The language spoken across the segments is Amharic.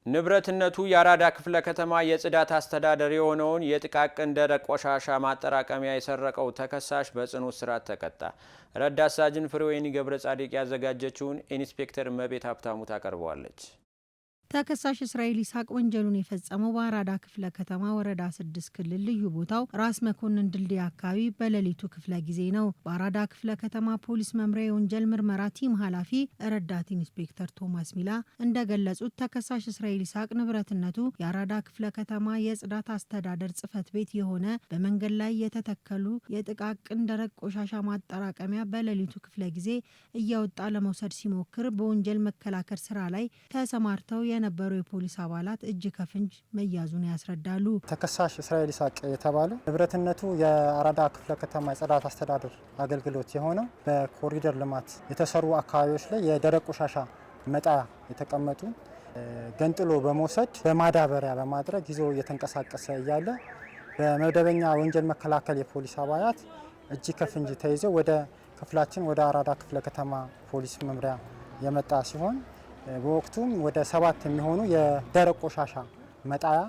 ንብረትነቱ የአራዳ ክፍለ ከተማ የጽዳት አስተዳደር የሆነውን የጥቃቅን ደረቅ ቆሻሻ ማጠራቀሚያ የሰረቀው ተከሳሽ በጽኑ እስራት ተቀጣ። ረዳት ሳጅን ፍሬወይኒ ገብረ ጻዲቅ ያዘጋጀችውን ኢንስፔክተር መቤት ሀብታሙ ታቀርበዋለች። ተከሳሽ እስራኤል ይስሐቅ ወንጀሉን የፈጸመው በአራዳ ክፍለ ከተማ ወረዳ 6 ክልል ልዩ ቦታው ራስ መኮንን ድልድይ አካባቢ በሌሊቱ ክፍለ ጊዜ ነው። በአራዳ ክፍለ ከተማ ፖሊስ መምሪያ የወንጀል ምርመራ ቲም ኃላፊ ረዳት ኢንስፔክተር ቶማስ ሚላ እንደገለጹት ተከሳሽ እስራኤል ይስሐቅ ንብረትነቱ የአራዳ ክፍለ ከተማ የጽዳት አስተዳደር ጽሕፈት ቤት የሆነ በመንገድ ላይ የተተከሉ የጥቃቅን ደረቅ ቆሻሻ ማጠራቀሚያ በሌሊቱ ክፍለ ጊዜ እያወጣ ለመውሰድ ሲሞክር በወንጀል መከላከል ስራ ላይ ተሰማርተው የነበሩ የፖሊስ አባላት እጅ ከፍንጅ መያዙን ያስረዳሉ። ተከሳሽ እስራኤል ይስሐቅ የተባለው ንብረትነቱ የአራዳ ክፍለ ከተማ የጽዳት አስተዳደር አገልግሎት የሆነው በኮሪደር ልማት የተሰሩ አካባቢዎች ላይ የደረቅ ቆሻሻ መጣያ የተቀመጡ ገንጥሎ በመውሰድ በማዳበሪያ በማድረግ ይዞ እየተንቀሳቀሰ እያለ በመደበኛ ወንጀል መከላከል የፖሊስ አባላት እጅ ከፍንጅ ተይዘው ወደ ክፍላችን ወደ አራዳ ክፍለ ከተማ ፖሊስ መምሪያ የመጣ ሲሆን በወቅቱም ወደ 7 የሚሆኑ የደረቅ ቆሻሻ መጣያ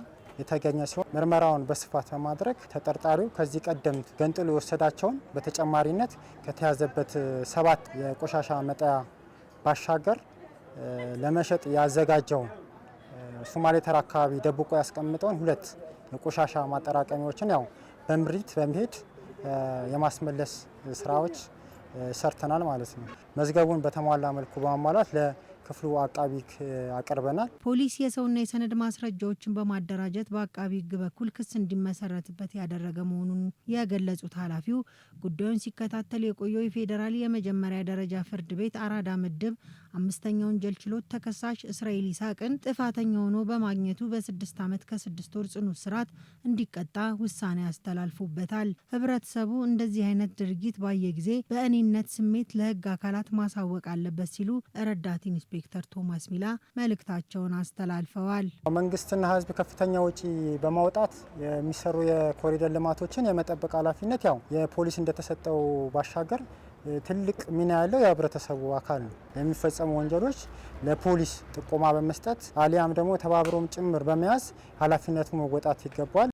የተገኘ ሲሆን ምርመራውን በስፋት በማድረግ ተጠርጣሪው ከዚህ ቀደም ገንጥሎ የወሰዳቸውን በተጨማሪነት ከተያዘበት 7 የቆሻሻ መጣያ ባሻገር ለመሸጥ ያዘጋጀውን ሶማሌ ተራ አካባቢ ደብቆ ያስቀምጠውን 2 የቆሻሻ ማጠራቀሚያዎችን ያው በምሪት በመሄድ የማስመለስ ስራዎች ሰርተናል ማለት ነው። መዝገቡን በተሟላ መልኩ በማሟላት ለክፍሉ አቃቢ አቀርበናል። ፖሊስ የሰውና የሰነድ ማስረጃዎችን በማደራጀት በአቃቢ ሕግ በኩል ክስ እንዲመሰረትበት ያደረገ መሆኑን የገለጹት ኃላፊው ጉዳዩን ሲከታተል የቆየው የፌዴራል የመጀመሪያ ደረጃ ፍርድ ቤት አራዳ ምድብ 5ኛ ወንጀል ችሎት ተከሳሽ እስራኤል ይስሐቅን ጥፋተኛ ሆኖ በማግኘቱ በ6 ዓመት ከ6 ወር ጽኑ እስራት እንዲቀጣ ውሳኔ አስተላልፎበታል። ህብረተሰቡ እንደዚህ አይነት ድርጊት ባየ ጊዜ በእኔነት ስሜት ለህግ አካላት ማሳወቅ አለበት ሲሉ ረዳት ኢንስፔክተር ቶማስ ሚላ መልእክታቸውን አስተላልፈዋል። መንግስትና ህዝብ ከፍተኛ ወጪ በማውጣት የሚሰሩ የኮሪደር ልማቶችን የመጠበቅ ኃላፊነት ያው የፖሊስ እንደተሰጠው ባሻገር ትልቅ ሚና ያለው የህብረተሰቡ አካል ነው። የሚፈጸሙ ወንጀሎች ለፖሊስ ጥቆማ በመስጠት አሊያም ደግሞ ተባብሮም ጭምር በመያዝ ኃላፊነቱ መወጣት ይገባል።